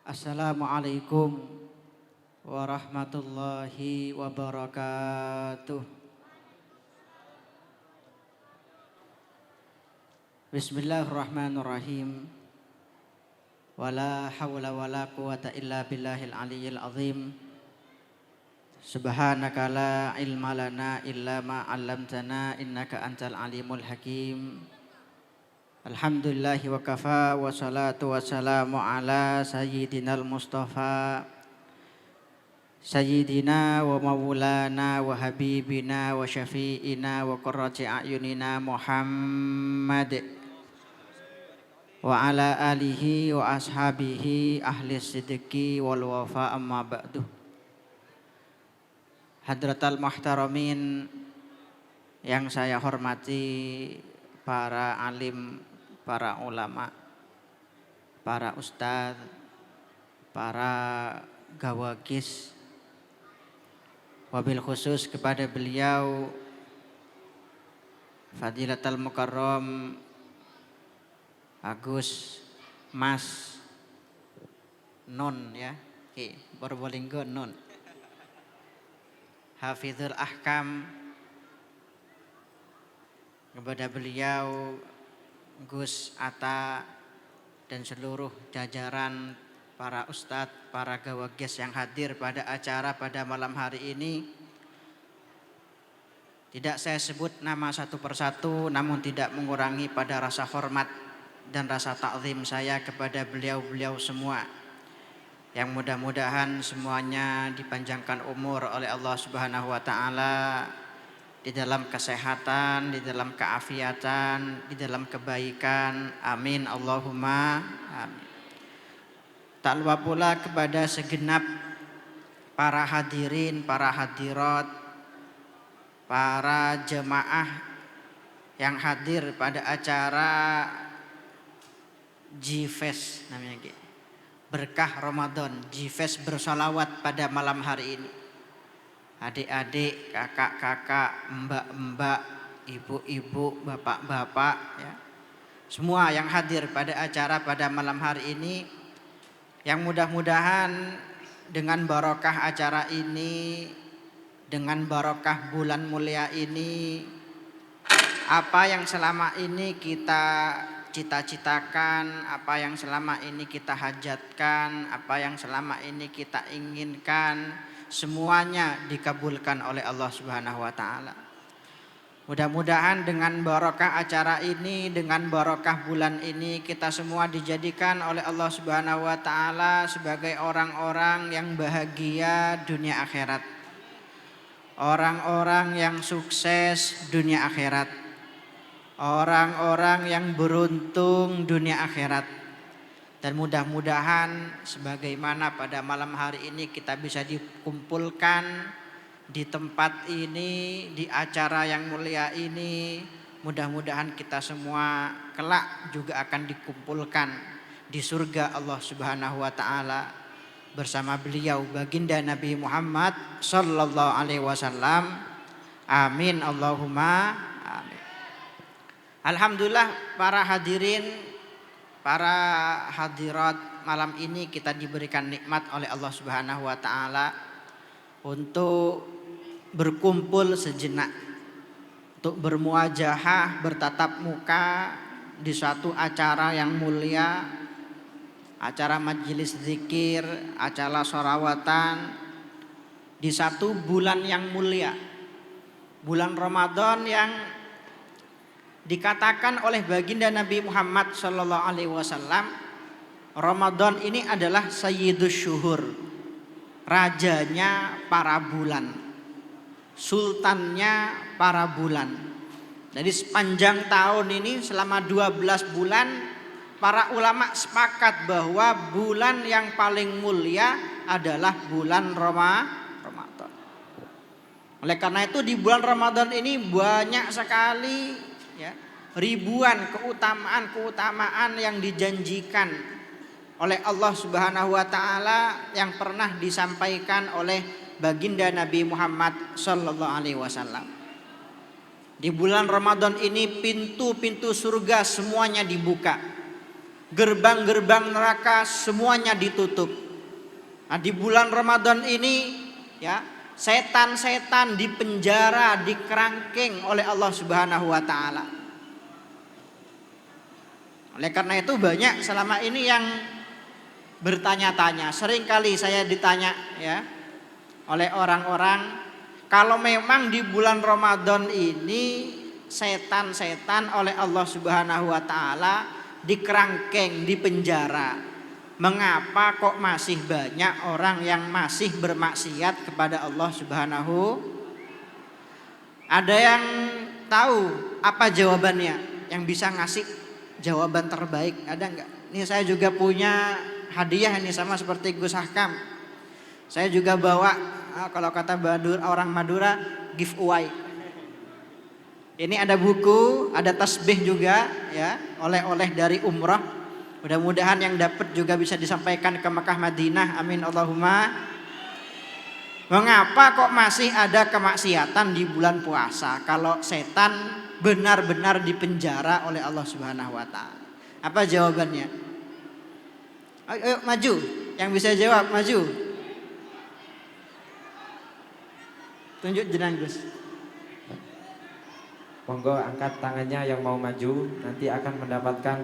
Assalamualaikum warahmatullahi wabarakatuh. Bismillahirrahmanirrahim. Wala hawla wala quwata illa billahil aliyyil azim. Subhanaka la ilma lana illa ma 'allamtana innaka antal alimul hakim. Alhamdulillahi wa kafa wa salatu wa salamu ala sayyidinal mustafa sayyidina wa maulana wa habibina wa syafi'ina wa qurrati a'yunina Muhammad wa ala alihi wa ashabihi ahli sidqi wal wafa amma ba'du. Hadratal muhtaramin yang saya hormati, para alim, para ulama, para ustadz, para gawagis, wabil khusus kepada beliau Fadilatul Mukarram Agus Mas Non ya, Borbolinggo Non, Hafizul Ahkam, kepada beliau Gus Atta dan seluruh jajaran para ustadz, para gawagis yang hadir pada acara pada malam hari ini. Tidak saya sebut nama satu persatu, namun tidak mengurangi pada rasa hormat dan rasa ta'zim saya kepada beliau-beliau semua, yang mudah-mudahan semuanya dipanjangkan umur oleh Allah Subhanahu wa taala, di dalam kesehatan, di dalam keafiatan, di dalam kebaikan. Amin Allahumma amin. Tak lupa pula kepada segenap para hadirin, para hadirat, para jemaah yang hadir pada acara G-Fest namanya, Berkah Ramadan, G-Fest bersolawat pada malam hari ini. Adik-adik, kakak-kakak, mbak-mbak, ibu-ibu, bapak-bapak ya, semua yang hadir pada acara pada malam hari ini, yang mudah-mudahan dengan barokah acara ini, dengan barokah bulan mulia ini, apa yang selama ini kita cita-citakan, apa yang selama ini kita hajatkan, apa yang selama ini kita inginkan, semuanya dikabulkan oleh Allah Subhanahu wa taala. Mudah-mudahan dengan barokah acara ini, dengan barokah bulan ini, kita semua dijadikan oleh Allah Subhanahu wa taala sebagai orang-orang yang bahagia dunia akhirat. Orang-orang yang sukses dunia akhirat. Orang-orang yang beruntung dunia akhirat. Dan mudah-mudahan sebagaimana pada malam hari ini kita bisa dikumpulkan di tempat ini, di acara yang mulia ini, mudah-mudahan kita semua kelak juga akan dikumpulkan di surga Allah Subhanahu wa taala bersama beliau baginda Nabi Muhammad sallallahu alaihi wasallam. Amin Allahumma amin. Alhamdulillah para hadirin, para hadirat, malam ini kita diberikan nikmat oleh Allah Subhanahu wa taala untuk berkumpul sejenak, untuk bermuajahah, bertatap muka di suatu acara yang mulia, acara majelis zikir, acara sholawatan di satu bulan yang mulia, bulan Ramadan yang dikatakan oleh baginda Nabi Muhammad sallallahu alaihi wasallam, Ramadan ini adalah sayyidus syuhur, rajanya para bulan, sultannya para bulan. Jadi sepanjang tahun ini selama 12 bulan para ulama sepakat bahwa bulan yang paling mulia adalah bulan Ramadan. Oleh karena itu di bulan Ramadan ini banyak sekali ya, ribuan keutamaan yang dijanjikan oleh Allah Subhanahu wa taala yang pernah disampaikan oleh baginda Nabi Muhammad sallallahu alaihi wasallam. Di bulan Ramadan ini pintu-pintu surga semuanya dibuka. gerbang-gerbang neraka semuanya ditutup. Nah, di bulan Ramadan ini ya, setan-setan dipenjara, dikerangkeng oleh Allah Subhanahu wa taala. Oleh karena itu banyak selama ini yang bertanya-tanya, sering kali saya ditanya ya oleh orang-orang, kalau memang di bulan Ramadan ini setan-setan oleh Allah Subhanahu wa taala dikerangkeng, dipenjara, mengapa kok masih banyak orang yang masih bermaksiat kepada Allah Subhanahu? Ada yang tahu apa jawabannya? Yang bisa ngasih jawaban terbaik ada enggak? Ini saya juga punya hadiah ini sama seperti Gus Hakam. Saya juga bawa kalau kata orang Madura giveaway. Ini ada buku, ada tasbih juga ya, oleh-oleh dari umrah. Mudah-mudahan yang dapat juga bisa disampaikan ke Mekah Madinah. Amin Allahumma. Mengapa kok masih ada kemaksiatan di bulan puasa kalau setan benar-benar dipenjara oleh Allah Subhanahu wa taala? Apa jawabannya? Ayo maju, yang bisa jawab maju. Tunjuk jenang Gus. Monggo angkat tangannya yang mau maju, nanti akan mendapatkan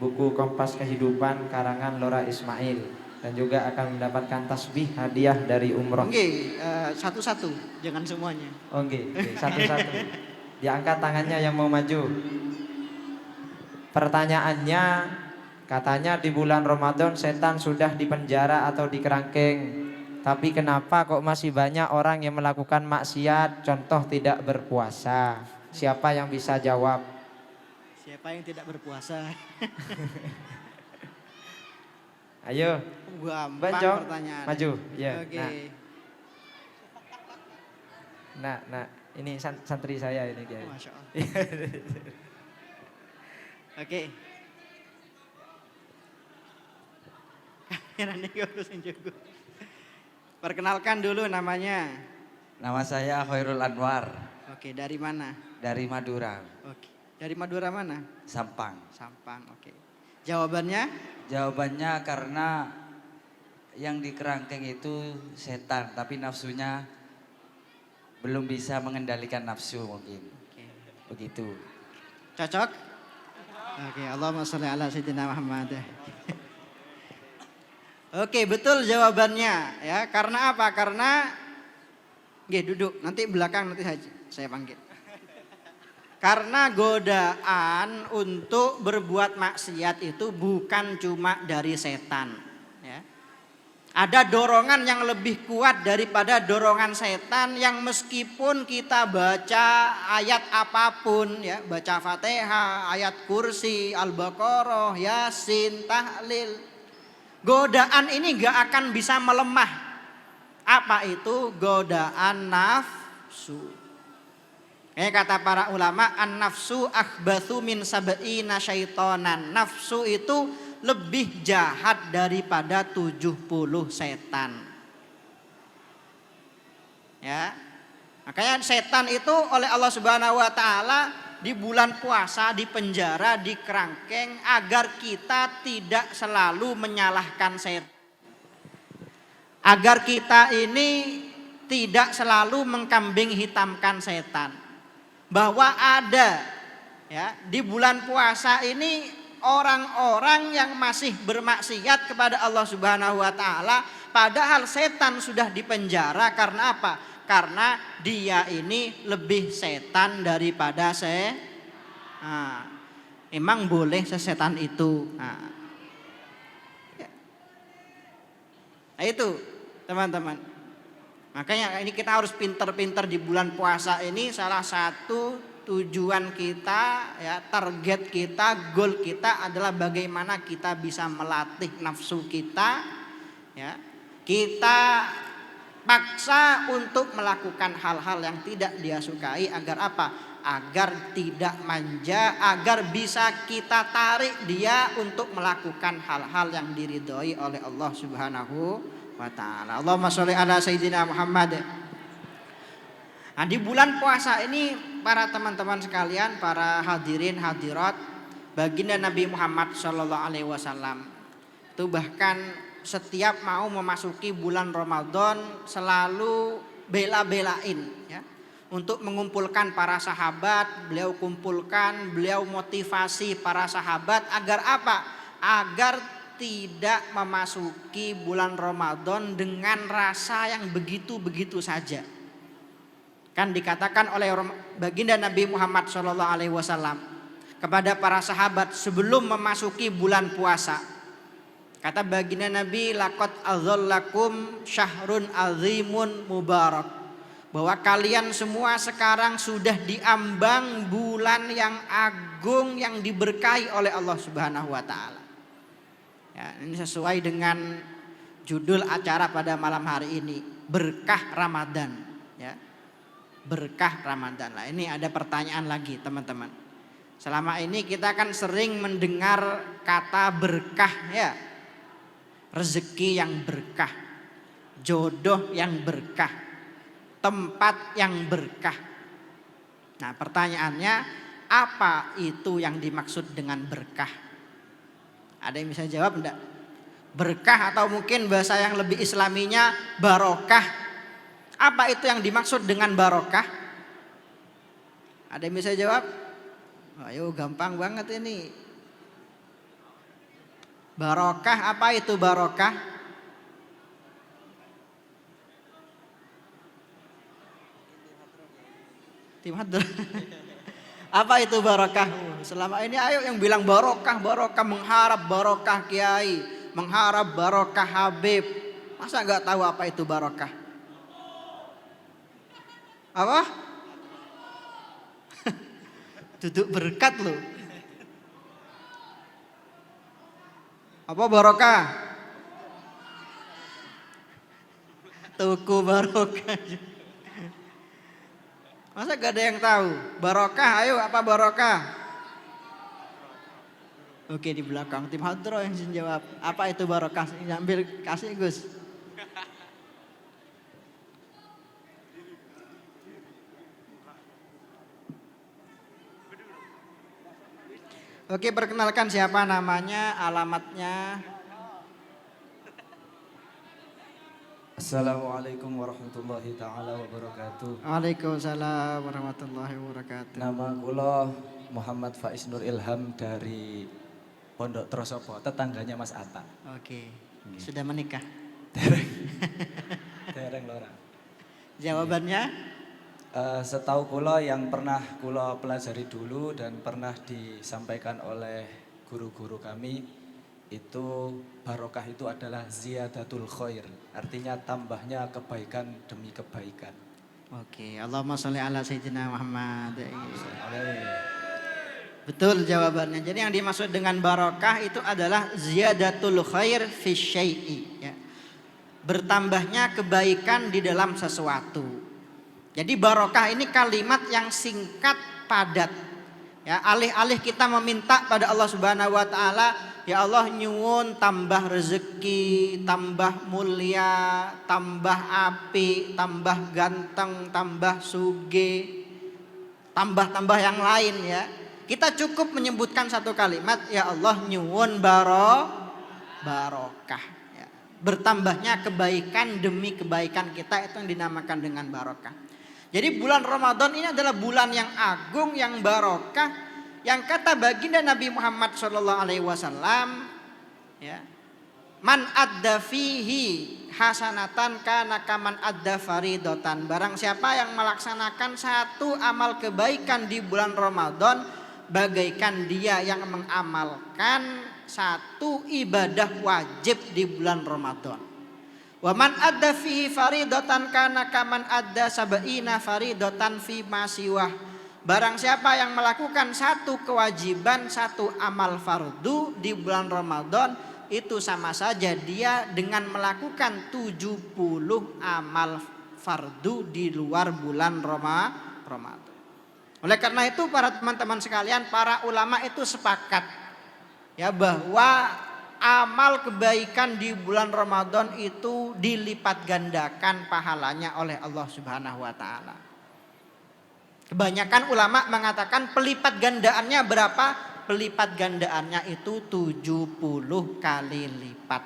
buku Kompas Kehidupan karangan Lora Ismail dan juga akan mendapatkan tasbih hadiah dari umroh. Oke, satu-satu, jangan semuanya. Oke, satu-satu. Diangkat tangannya yang mau maju. Pertanyaannya, katanya di bulan Ramadan setan sudah dipenjara atau dikerangkeng. Tapi kenapa kok masih banyak orang yang melakukan maksiat, contoh tidak berpuasa? Siapa yang bisa jawab? Siapa yang tidak berpuasa? Ayo, gampang pertanyaan. Maju. Ya. Oke. Nah, ini santri saya ini Kiai. Masya Allah. Oke. Kameranya urusin juga. Perkenalkan dulu namanya. Nama saya Khairul Anwar. Oke, dari mana? Dari Madura. Oke. Dari Madura mana? Sampang. Sampang, oke. Jawabannya? Jawabannya karena yang dikerangkeng itu setan, tapi nafsunya belum bisa mengendalikan nafsu mungkin. Oke. Begitu. Cocok? Oke, Allahumma sholli ala sayyidina Muhammad. Oke, betul jawabannya ya. Karena apa? Karena duduk, nanti belakang nanti saya panggil. Karena godaan untuk berbuat maksiat itu bukan cuma dari setan ya. Ada dorongan yang lebih kuat daripada dorongan setan yang meskipun kita baca ayat apapun ya, baca Fatihah, ayat kursi, Al-Baqarah, Yasin, tahlil, godaan ini gak akan bisa melemah. Apa itu? Godaan nafsu. Kata para ulama, an-nafsu akhbathu min sab'ina syaitonan. Nafsu itu lebih jahat daripada 70 setan. Ya. Makanya setan itu oleh Allah Subhanahu wa taala di bulan puasa dipenjara, dikerangkeng agar kita tidak selalu menyalahkan setan. Agar kita ini tidak selalu mengkambing hitamkan setan. Bahwa ada ya di bulan puasa ini orang-orang yang masih bermaksiat kepada Allah Subhanahu wa taala padahal setan sudah dipenjara karena apa? Karena dia ini lebih setan daripada emang boleh sesetan itu. Nah itu teman-teman. Makanya ini kita harus pinter-pinter di bulan puasa ini. Salah satu tujuan kita ya, target kita, goal kita adalah bagaimana kita bisa melatih nafsu kita ya. Kita paksa untuk melakukan hal-hal yang tidak dia sukai agar apa? Agar tidak manja, agar bisa kita tarik dia untuk melakukan hal-hal yang diridhoi oleh Allah Subhanahu wa ta'ala. Allahumma sholli ala sayyidina Muhammad. Nah, di bulan puasa ini para teman-teman sekalian, para hadirin hadirat, baginda Nabi Muhammad Shallallahu Alaihi Wasallam itu bahkan setiap mau memasuki bulan Ramadan selalu bela-belain ya, untuk mengumpulkan para sahabat. Beliau kumpulkan, beliau motivasi para sahabat agar apa? Agar tidak memasuki bulan Ramadan dengan rasa yang begitu-begitu saja. Kan dikatakan oleh baginda Nabi Muhammad SAW kepada para sahabat sebelum memasuki bulan puasa. Kata baginda Nabi, laqad adzallakum syahrun azimun mubarak. Bahwa kalian semua sekarang sudah diambang bulan yang agung yang diberkahi oleh Allah Subhanahu wa taala. Ya, ini sesuai dengan judul acara pada malam hari ini, berkah Ramadan, ya. Berkah Ramadan. Lah ini ada pertanyaan lagi, teman-teman. Selama ini kita kan sering mendengar kata berkah ya. Rezeki yang berkah, jodoh yang berkah, tempat yang berkah. Nah, pertanyaannya, apa itu yang dimaksud dengan berkah? Ada yang bisa jawab enggak? Berkah atau mungkin bahasa yang lebih islaminya barokah. Apa itu yang dimaksud dengan barokah? Ada yang bisa jawab? Ayo, gampang banget ini. Barokah, apa itu barokah? Timadr. Apa itu barokah? Selama ini ayo yang bilang barokah, barokah, mengharap barokah kiai, mengharap barokah Habib. Masa nggak tahu apa itu barokah? Apa? Duduk berkat loh. Apa barokah? Tuku barokah. Masa gak ada yang tahu? Barokah, ayo apa barokah? Oke, di belakang tim hadroh yang jawab. Apa itu barokah? Ambil kasih Gus. Oke, perkenalkan siapa namanya, alamatnya. Assalamualaikum warahmatullahi taala wabarakatuh. Waalaikumsalam warahmatullahi wabarakatuh. Nama kula Muhammad Faiz Nur Ilham dari Pondok Trosopo, tetangganya Mas Atta. Oke, sudah menikah? Dereng lora. Jawabannya? Setahu kula yang pernah kula pelajari dulu dan pernah disampaikan oleh guru-guru kami, itu barokah itu adalah ziyadatul khair, artinya tambahnya kebaikan demi kebaikan. Oke, Allahumma sholli ala sayyidina Muhammad. Betul jawabannya. Jadi yang dimaksud dengan barokah itu adalah ziyadatul khair fi syai'i, ya. Bertambahnya kebaikan di dalam sesuatu. Jadi barokah ini kalimat yang singkat, padat. Ya, alih-alih kita meminta pada Allah Subhanahu wa taala, ya Allah nyuwun tambah rezeki, tambah mulia, tambah api, tambah ganteng, tambah suge, tambah-tambah yang lain ya. Kita cukup menyebutkan satu kalimat, ya Allah nyuwun barokah. Ya. Bertambahnya kebaikan demi kebaikan kita itu yang dinamakan dengan barokah. Jadi bulan Ramadan ini adalah bulan yang agung, yang barokah, yang kata baginda Nabi Muhammad SAW, ya, man adda fihi hasanatan kana kaman adda faridatan. Barang siapa yang melaksanakan satu amal kebaikan di bulan Ramadan, bagaikan dia yang mengamalkan satu ibadah wajib di bulan Ramadan. Wa man adda fihi faridatan kana kaman adda sab'ina faridatan fi ma siwah. Barang siapa yang melakukan satu kewajiban, satu amal fardu di bulan Ramadan, itu sama saja dia dengan melakukan 70 amal fardu di luar bulan Ramadan. Oleh karena itu para teman-teman sekalian, para ulama itu sepakat ya bahwa amal kebaikan di bulan Ramadan itu dilipat gandakan pahalanya oleh Allah Subhanahu wa taala. Kebanyakan ulama mengatakan pelipat gandaannya berapa? pelipat gandaannya itu 70 kali lipat.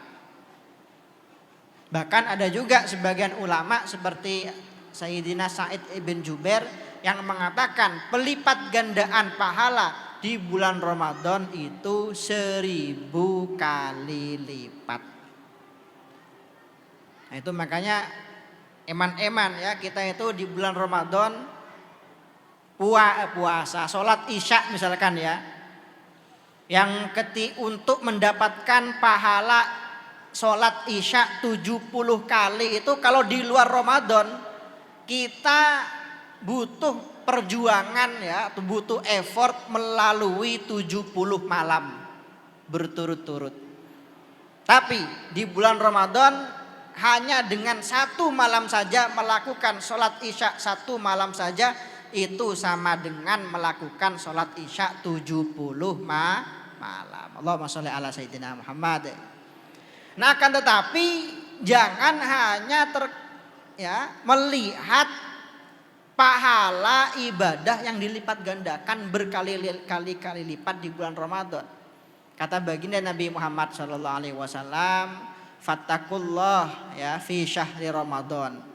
Bahkan ada juga sebagian ulama seperti Sayyidina Sa'id ibn Jubair yang mengatakan pelipat gandaan pahala di bulan Ramadan itu 1000 kali lipat. Nah, itu makanya eman-eman ya, kita itu di bulan Ramadan puasa, sholat isya misalkan ya, yang untuk mendapatkan pahala sholat isya 70 kali itu kalau di luar Ramadan kita butuh perjuangan ya, atau butuh effort melalui 70 malam berturut-turut. Tapi di bulan Ramadan hanya dengan 1 malam saja melakukan sholat isya 1 malam saja itu sama dengan melakukan sholat isya 70 malam. Allahumma sholli ala sayyidina Muhammad. Nah, akan tetapi jangan hanya melihat pahala ibadah yang dilipat gandakan berkali-kali lipat di bulan Ramadan. Kata baginda Nabi Muhammad SAW, fattakullah ya fi syahri Ramadan.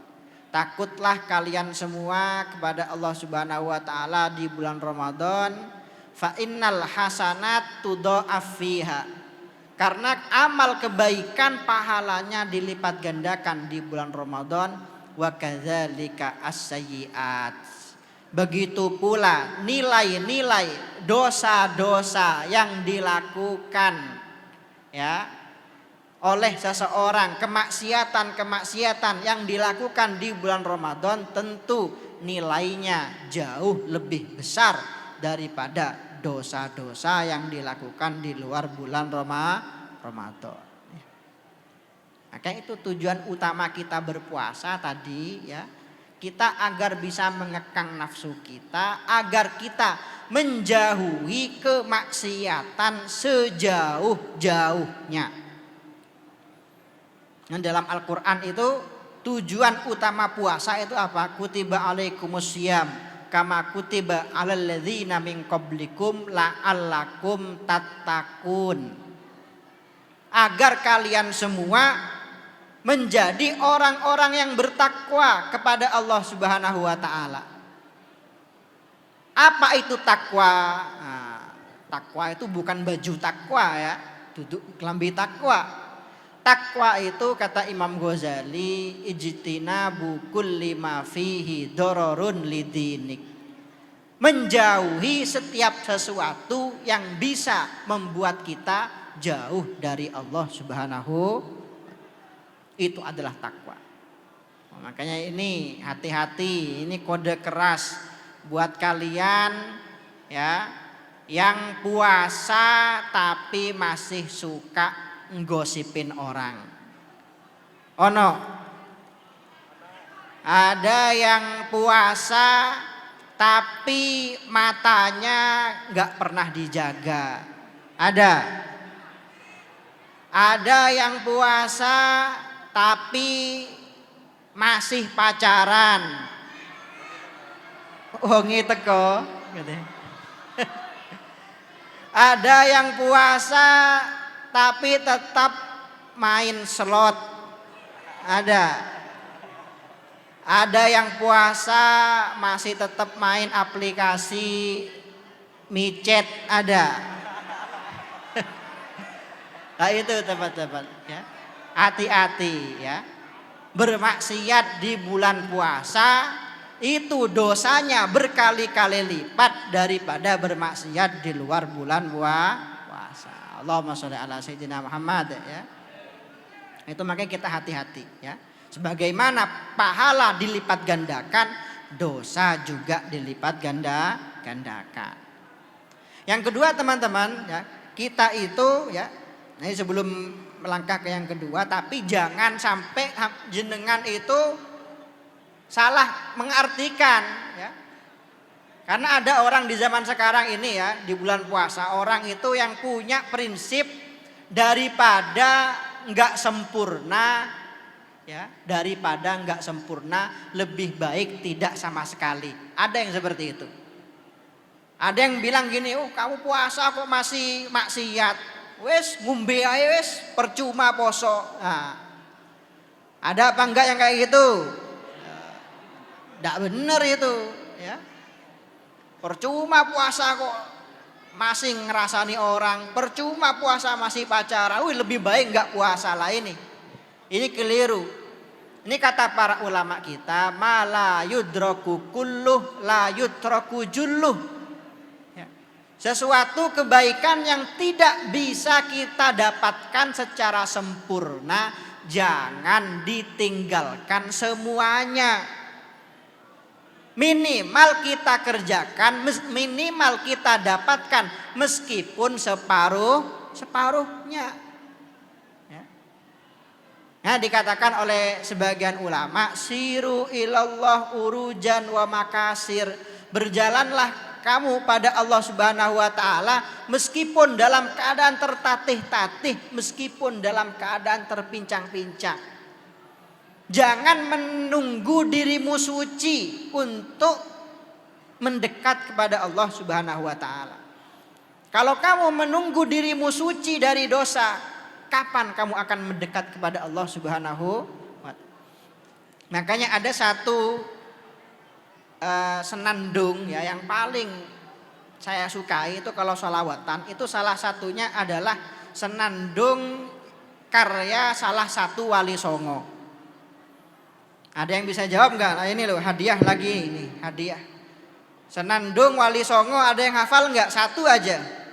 Takutlah kalian semua kepada Allah Subhanahu wa taala di bulan Ramadan. Fa innal hasanat tudha'af fiha. Karena amal kebaikan pahalanya dilipat gandakan di bulan Ramadan. Wa kadzalika as-sayyi'at. Begitu pula nilai-nilai dosa-dosa yang dilakukan ya oleh seseorang, kemaksiatan yang dilakukan di bulan Ramadan tentu nilainya jauh lebih besar daripada dosa-dosa yang dilakukan di luar bulan Ramadan. Maka itu tujuan utama kita berpuasa tadi ya. Kita agar bisa mengekang nafsu kita, agar kita menjauhi kemaksiatan sejauh-jauhnya. Nah, dalam Al-Quran itu tujuan utama puasa itu apa? Kutiba alaikumusiyam kama kutiba alal ladzina min qablikum la'allakum tattaqun. Agar kalian semua menjadi orang-orang yang bertakwa kepada Allah Subhanahu wa taala. Apa itu takwa? Nah, takwa itu bukan baju takwa ya, duduk kelambi takwa. Takwa itu kata Imam Ghazali ijtinabu kulli ma fihi dararun lidinik. Menjauhi setiap sesuatu yang bisa membuat kita jauh dari Allah Subhanahu. Itu adalah takwa. Makanya ini hati-hati, ini kode keras buat kalian ya yang puasa tapi masih suka nggosipin orang. Oh no. Ada yang puasa tapi matanya nggak pernah dijaga. Ada yang puasa tapi masih pacaran. Wonge teko gitu. Ada yang puasa tapi tetap main slot. Ada yang puasa masih tetap main aplikasi micet ada. Nah itu teman-teman ya. Hati-hati ya. Bermaksiat di bulan puasa itu dosanya berkali-kali lipat daripada bermaksiat di luar bulan puasa. Allahumma sholli ala sayyidina Muhammad ya. Itu makanya kita hati-hati ya. Sebagaimana pahala dilipat gandakan, dosa juga dilipat gandakan. Yang kedua teman-teman ya, kita itu ya, ini sebelum melangkah ke yang kedua, tapi jangan sampai jenengan itu salah mengartikan ya. Karena ada orang di zaman sekarang ini ya, di bulan puasa orang itu yang punya prinsip daripada enggak sempurna ya, daripada enggak sempurna lebih baik tidak sama sekali. Ada yang seperti itu. Ada yang bilang gini, oh kamu puasa kok masih maksiat. Wes ngombe ae wes, percuma poso. Nah, ada apa enggak yang kayak gitu? Enggak bener itu, ya. Percuma puasa kok masih ngerasani orang, percuma puasa masih pacaran. Wih, lebih baik enggak puasa lah ini. Ini keliru. Ini kata para ulama kita, mala yudraku kulluh la yutraku julluh. Ya. Sesuatu kebaikan yang tidak bisa kita dapatkan secara sempurna, jangan ditinggalkan semuanya. Minimal kita kerjakan, minimal kita dapatkan meskipun separuhnya. Nah, dikatakan oleh sebagian ulama, siru ilallah urujan wa makasir. Berjalanlah kamu pada Allah Subhanahu wa taala meskipun dalam keadaan tertatih-tatih, meskipun dalam keadaan terpincang-pincang. Jangan menunggu dirimu suci untuk mendekat kepada Allah Subhanahu wa taala. Kalau kamu menunggu dirimu suci dari dosa, kapan kamu akan mendekat kepada Allah Subhanahu wa ta'ala? Makanya ada satu senandung ya yang paling saya sukai itu kalau sholawatan, itu salah satunya adalah senandung karya salah satu wali songo. Ada yang bisa jawab enggak? Nah ini loh hadiah lagi ini, hadiah. Senandung wali songo ada yang hafal enggak? Satu aja.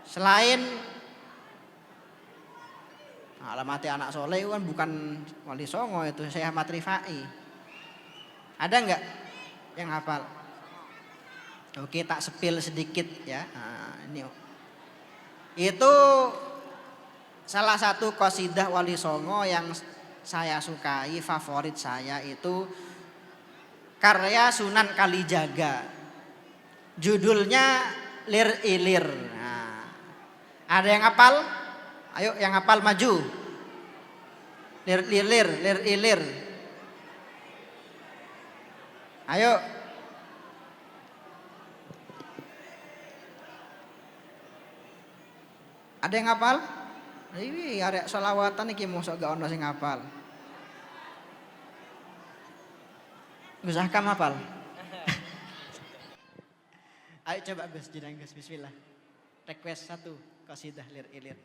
Selain alamat anak soleh kan bukan wali songo, itu Syekh Ahmad Rifai. Ada enggak yang hafal? Oke, tak sepil sedikit ya. Nah, ini itu salah satu qasidah wali songo yang saya sukai, favorit saya itu karya Sunan Kalijaga. Judulnya Lir Ilir. Ada yang hafal? Ayo yang hafal maju. Lir ilir, lir ilir. Ayo. Ada yang hafal? Ini arek selawatan iki mosok gak ono sing hafal. Gus Ahkam hafal? Ayo coba Gus, jeneng Gus, bismillah. Request satu, qasidah Lir Ilir.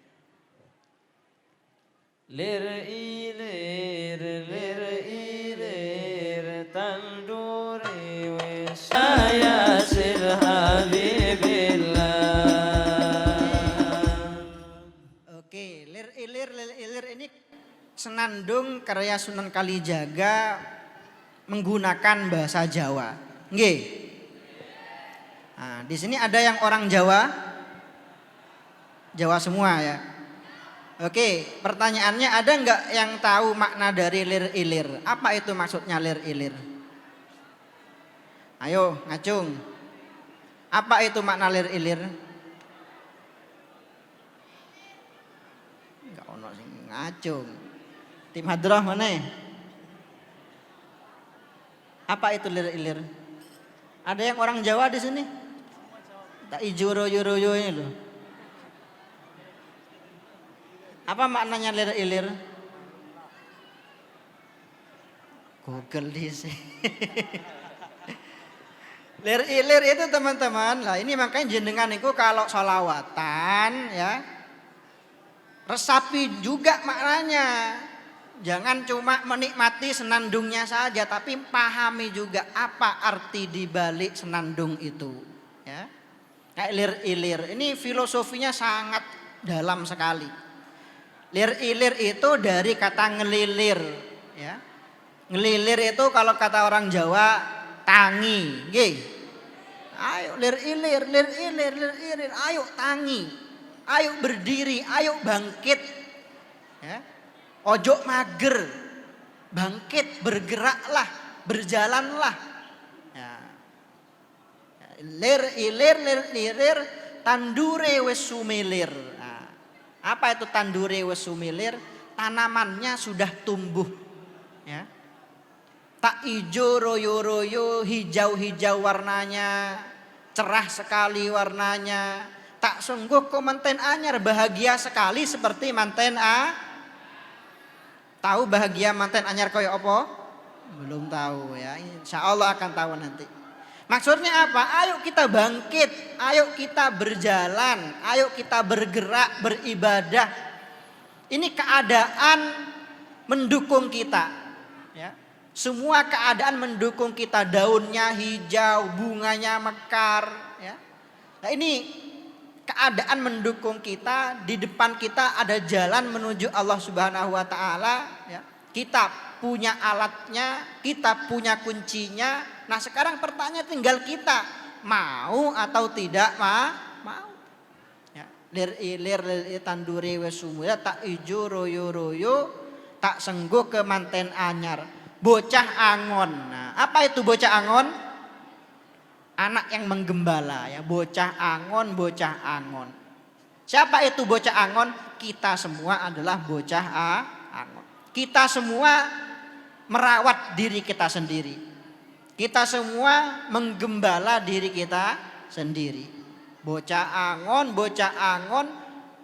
Lir ilir, lir ilir, tanduri wisaya sil habibillah. Oke, lir ilir ini senandung karya Sunan Kalijaga menggunakan bahasa Jawa. Nggih. Nah, di sini ada yang orang Jawa. Jawa semua ya. Oke, pertanyaannya ada nggak yang tahu makna dari lir ilir? Apa itu maksudnya lir ilir? Ayo ngacung. Apa itu makna lir ilir? Enggak ono sing ngacung. Tim Hadroh mana? Apa itu lir ilir? Ada yang orang Jawa di sini? Tak ijuro yuro ini loh. Apa maknanya lir ilir? Google di sini. Lir ilir itu teman-teman, lah ini makanya jenengan itu kalau sholawatan ya resapi juga maknanya. Jangan cuma menikmati senandungnya saja, tapi pahami juga apa arti dibalik senandung itu. Ya, kayak lir ilir ini filosofinya sangat dalam sekali. Lir ilir itu dari kata ngelilir, ya. Ngelilir itu kalau kata orang Jawa tangi, nggih. Ayo lir ilir, lir ilir, lir ilir, ayo tangi. Ayo berdiri, ayo bangkit. Ya. Ojo mager. Bangkit, bergeraklah, berjalanlah. Ya. Lir ilir, lir ilir, tandure wis sumilir. Apa itu tandure wis sumilir? Tanamannya sudah tumbuh. Ya. tak ijo royo-royo, hijau-hijau warnanya, cerah sekali warnanya. Tak sungguh kok manten anyar, bahagia sekali seperti manten Tahu bahagia manten anyar koyo apa? Belum tahu ya. Insya Allah akan tahu nanti. Maksudnya apa? Ayo kita bangkit, ayo kita berjalan, ayo kita bergerak, beribadah. Ini keadaan mendukung kita. Ya. Semua keadaan mendukung kita, daunnya hijau, bunganya mekar. Ya. Nah ini keadaan mendukung kita, di depan kita ada jalan menuju Allah Subhanahu wa taala, ya. Kita punya alatnya, kita punya kuncinya. Nah, sekarang pertanyaan tinggal kita mau atau tidak mau. Ya, lir ilir tanduri wesumuya tak ijo royo-royo, tak sengguh ke manten anyar. Bocah angon. Nah, apa itu bocah angon? Anak yang menggembala ya, bocah angon, bocah angon. Siapa itu bocah angon? Kita semua adalah bocah angon. Kita semua merawat diri kita sendiri. Kita semua menggembala diri kita sendiri. Bocah angon,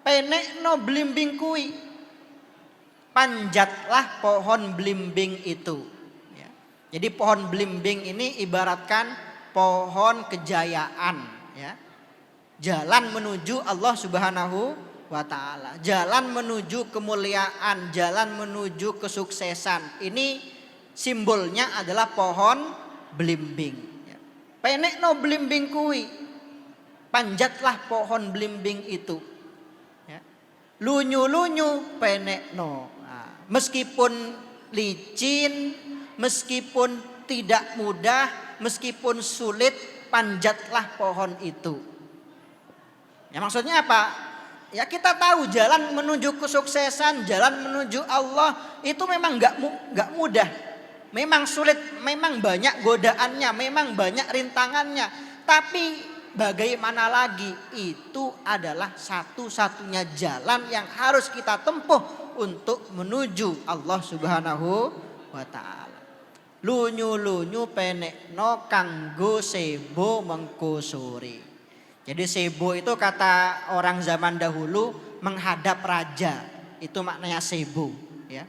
penekno blimbing kui. Panjatlah pohon blimbing itu. Ya. Jadi pohon blimbing ini ibaratkan pohon kejayaan, ya. Jalan menuju Allah Subhanahu wa taala, jalan menuju kemuliaan, jalan menuju kesuksesan. Ini simbolnya adalah pohon blimbing, ya. Penekno blimbing kui, panjatlah pohon blimbing itu, ya. Lunyu-lunyu penekno. Nah, meskipun licin, meskipun tidak mudah, meskipun sulit, panjatlah pohon itu. Ya maksudnya apa? Ya kita tahu jalan menuju kesuksesan, jalan menuju Allah itu memang nggak mudah. Memang sulit, memang banyak godaannya, memang banyak rintangannya. Tapi bagaimana lagi? Itu adalah satu-satunya jalan yang harus kita tempuh untuk menuju Allah Subhanahu wa taala. Lunyu-lunyu penekno kanggo sebo mengkusuri. Jadi sebo itu kata orang zaman dahulu menghadap raja. Itu maknanya sebo, ya.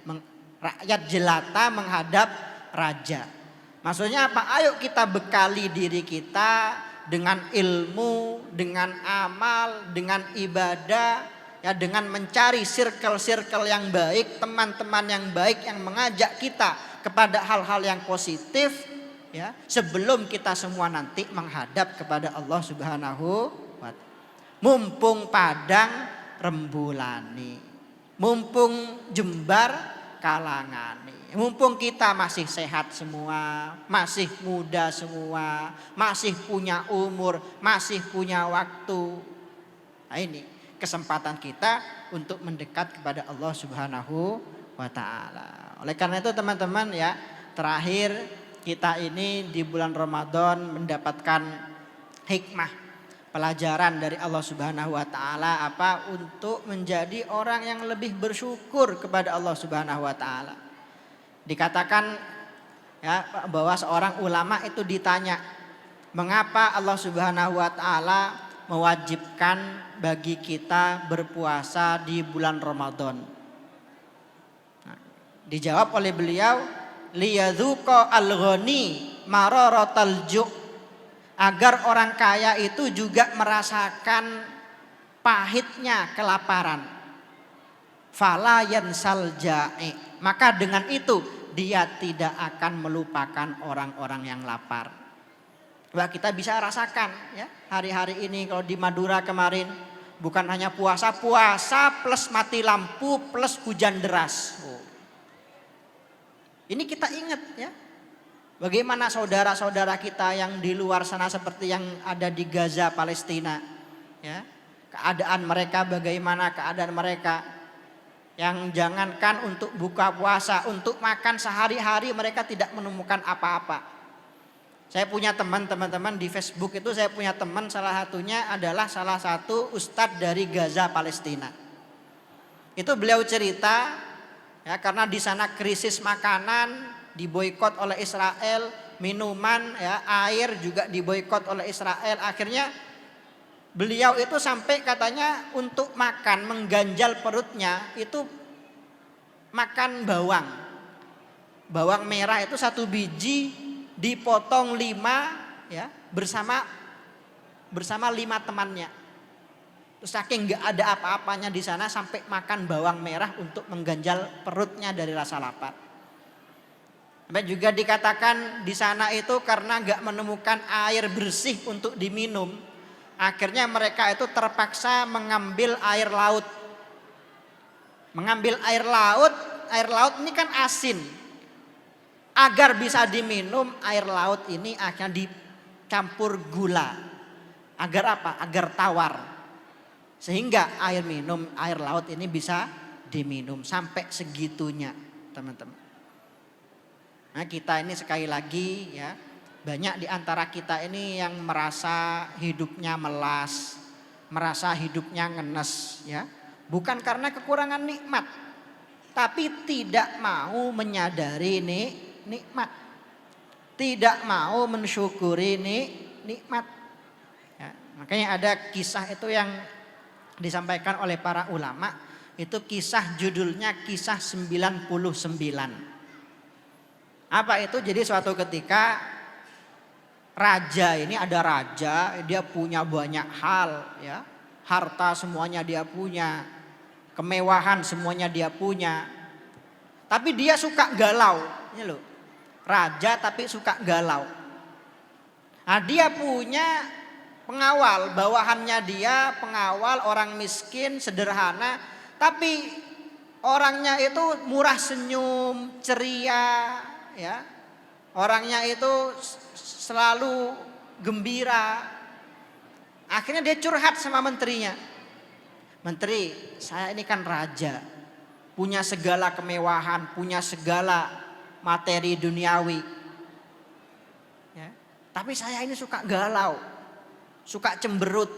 Rakyat jelata menghadap raja. Maksudnya apa? Ayo kita bekali diri kita dengan ilmu, dengan amal, dengan ibadah, ya, dengan mencari circle-circle yang baik, teman-teman yang baik yang mengajak kita kepada hal-hal yang positif, ya, sebelum kita semua nanti menghadap kepada Allah Subhanahu wa taala. Mumpung padang rembulani, mumpung jembar kalangani, mumpung kita masih sehat semua, masih muda semua, masih punya umur, masih punya waktu. Nah ini kesempatan kita untuk mendekat kepada Allah Subhanahu wa taala. Oleh karena itu teman-teman ya, terakhir kita ini di bulan Ramadan mendapatkan hikmah, pelajaran dari Allah Subhanahu wa taala apa? Untuk menjadi orang yang lebih bersyukur kepada Allah Subhanahu wa taala. Dikatakan ya bahwa seorang ulama itu ditanya, mengapa Allah Subhanahu wa taala mewajibkan bagi kita berpuasa di bulan Ramadan? Dijawab oleh beliau, liyadzuqa al-ghani mararatal ju', agar orang kaya itu juga merasakan pahitnya kelaparan. Fala yansal ja'i, maka dengan itu dia tidak akan melupakan orang-orang yang lapar. Wah, kita bisa rasakan ya, hari-hari ini kalau di Madura kemarin bukan hanya puasa plus mati lampu plus hujan deras. Ini kita ingat ya, bagaimana saudara-saudara kita yang di luar sana seperti yang ada di Gaza, Palestina, ya, keadaan mereka bagaimana keadaan mereka, yang jangankan untuk buka puasa, untuk makan sehari-hari mereka tidak menemukan apa-apa. Saya punya teman-teman di Facebook itu, saya punya teman salah satunya adalah salah satu ustadz dari Gaza, Palestina. Itu beliau cerita. Ya, karena di sana krisis makanan, diboikot oleh Israel, minuman ya, air juga diboikot oleh Israel. Akhirnya beliau itu sampai katanya untuk makan mengganjal perutnya itu makan bawang. Bawang merah itu 1 biji dipotong 5 ya, bersama 5 temannya. Terus saking nggak ada apa-apanya di sana sampai makan bawang merah untuk mengganjal perutnya dari rasa lapar. Sampai juga dikatakan di sana itu karena nggak menemukan air bersih untuk diminum, akhirnya mereka itu terpaksa mengambil air laut. Mengambil air laut ini kan asin. Agar bisa diminum air laut ini akan dicampur gula. Agar apa? Agar tawar. Sehingga air laut ini bisa diminum sampai segitunya, teman-teman. Nah, kita ini sekali lagi ya, banyak di antara kita ini yang merasa hidupnya melas, merasa hidupnya ngenes ya. Bukan karena kekurangan nikmat, tapi tidak mau menyadari nikmat. Tidak mau mensyukuri nikmat. Ya, makanya ada kisah itu yang disampaikan oleh para ulama, itu kisah judulnya kisah 99. Apa itu? Jadi suatu ketika raja ini, ada raja, dia punya banyak hal ya, harta semuanya dia punya, kemewahan semuanya dia punya, tapi dia suka galau. Ini loh, raja tapi suka galau. Nah, dia punya pengawal, bawahannya dia pengawal orang miskin, sederhana, tapi orangnya itu murah senyum, ceria, ya. Orangnya itu selalu gembira. Akhirnya dia curhat sama menterinya. Menteri, saya ini kan raja, punya segala kemewahan, punya segala materi duniawi. Ya. Tapi saya ini suka galau, suka cemberut.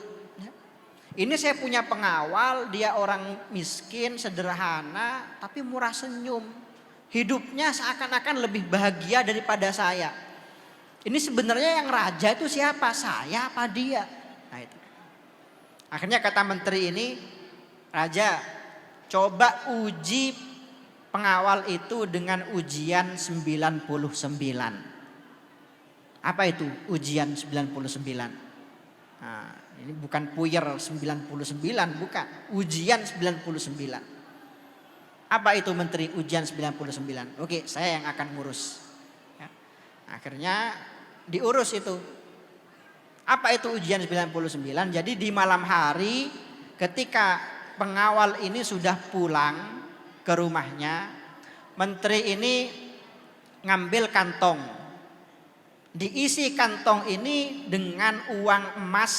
Ini saya punya pengawal, dia orang miskin, sederhana, tapi murah senyum. Hidupnya seakan-akan lebih bahagia daripada saya. Ini sebenarnya yang raja itu siapa? Saya apa dia? Nah itu. Akhirnya kata menteri ini, raja coba uji pengawal itu dengan ujian 99. Apa itu ujian 99? Nah, ini bukan puyer 99, bukan. Ujian 99. Apa itu menteri ujian 99? Oke, saya yang akan ngurus. Ya. Akhirnya diurus itu. Apa itu ujian 99? Jadi di malam hari ketika pengawal ini sudah pulang ke rumahnya, menteri ini ngambil kantong. Diisi kantong ini dengan uang emas,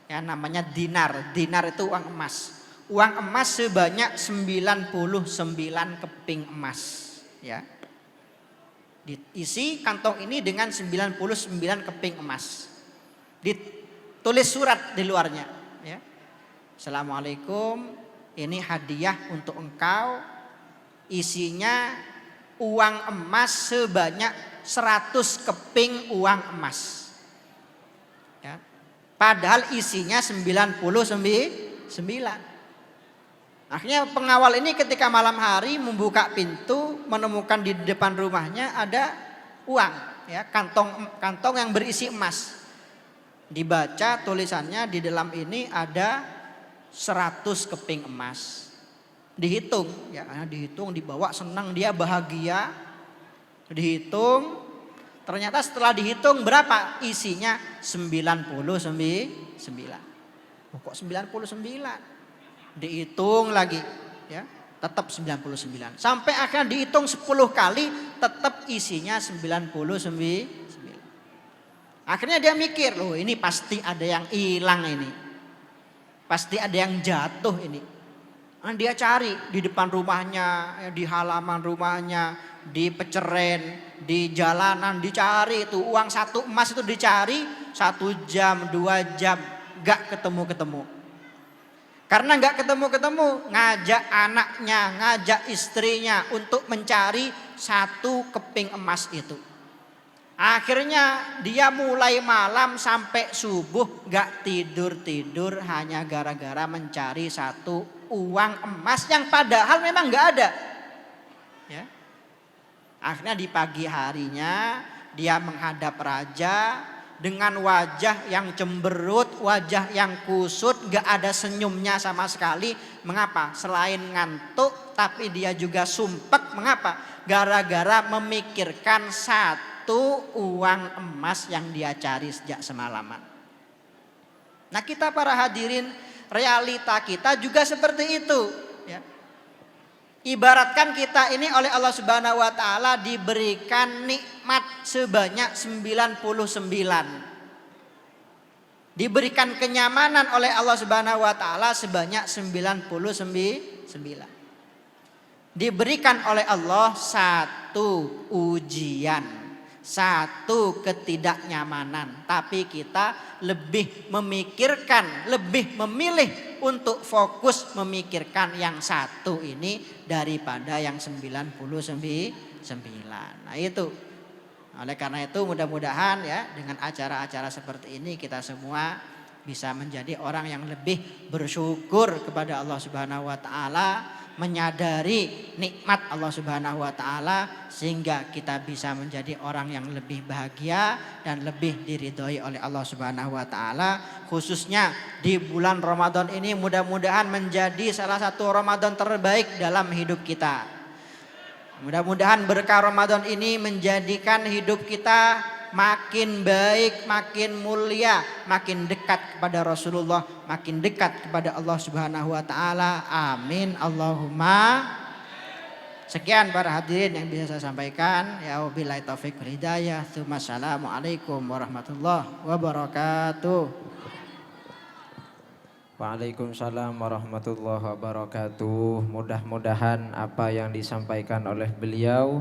ya namanya dinar. Dinar itu uang emas. Uang emas sebanyak 99 keping emas, ya. Diisi kantong ini dengan 99 keping emas. Ditulis surat di luarnya, ya. Assalamualaikum, ini hadiah untuk engkau. Isinya uang emas sebanyak 100 keping uang emas. Ya. Padahal isinya 99. Akhirnya pengawal ini ketika malam hari membuka pintu, menemukan di depan rumahnya ada uang, ya, kantong yang berisi emas. Dibaca tulisannya di dalam ini ada 100 keping emas. Dihitung, ya, dihitung, dibawa, senang dia, bahagia. Dihitung, ternyata setelah dihitung berapa isinya? 99. Kok 99? Dihitung lagi, ya, tetap 99. Sampai akhirnya dihitung 10 kali, tetap isinya 99. Akhirnya dia mikir, loh ini pasti ada yang hilang ini. Pasti ada yang jatuh ini. Nah, dia cari di depan rumahnya, di halaman rumahnya, di peceren, di jalanan, dicari itu uang 1 emas itu dicari 1 jam, 2 jam, gak ketemu-ketemu. Karena gak ketemu-ketemu, ngajak anaknya, ngajak istrinya untuk mencari satu keping emas itu. Akhirnya dia mulai malam sampai subuh gak tidur-tidur hanya gara-gara mencari satu uang emas yang padahal memang gak ada. Ya. Akhirnya di pagi harinya dia menghadap raja dengan wajah yang cemberut, wajah yang kusut, gak ada senyumnya sama sekali. Mengapa? Selain ngantuk tapi dia juga sumpek. Mengapa? Gara-gara memikirkan satu uang emas yang dia cari sejak semalaman. Nah kita para hadirin, realita kita juga seperti itu. Ya. Ibaratkan kita ini oleh Allah Subhanahu wa taala diberikan nikmat sebanyak 99. Diberikan kenyamanan oleh Allah Subhanahu wa taala sebanyak 99. Diberikan oleh Allah satu ujian, satu ketidaknyamanan, tapi kita lebih memikirkan, lebih memilih untuk fokus memikirkan yang satu ini daripada yang 99. Nah itu. Oleh karena itu mudah-mudahan ya dengan acara-acara seperti ini kita semua bisa menjadi orang yang lebih bersyukur kepada Allah Subhanahu wa taala, menyadari nikmat Allah Subhanahu wa taala sehingga kita bisa menjadi orang yang lebih bahagia dan lebih diridhoi oleh Allah Subhanahu wa taala, khususnya di bulan Ramadan ini mudah-mudahan menjadi salah satu Ramadan terbaik dalam hidup kita. Mudah-mudahan berkah Ramadan ini menjadikan hidup kita makin baik, makin mulia, makin dekat kepada Rasulullah, makin dekat kepada Allah Subhanahu wa taala. Amin Allahumma. Sekian para hadirin yang bisa saya sampaikan. Ya wabillahi taufik wal hidayah. Assalamualaikum warahmatullahi wabarakatuh. Waalaikumsalam warahmatullahi wabarakatuh. Mudah-mudahan apa yang disampaikan oleh beliau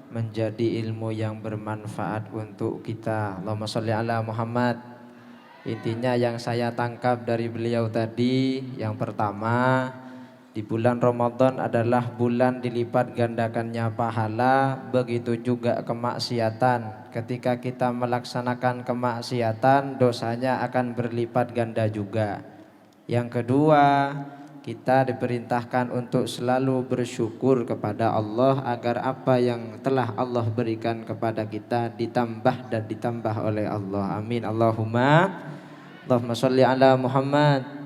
menjadi ilmu yang bermanfaat untuk kita. Allahumma sholli ala Muhammad. Intinya yang saya tangkap dari beliau tadi, yang pertama, di bulan Ramadan adalah bulan dilipat gandakannya pahala, begitu juga kemaksiatan. Ketika kita melaksanakan kemaksiatan, dosanya akan berlipat ganda juga. Yang kedua, kita diperintahkan untuk selalu bersyukur kepada Allah agar apa yang telah Allah berikan kepada kita ditambah dan ditambah oleh Allah. Amin Allahumma. Allahumma sholli ala Muhammad.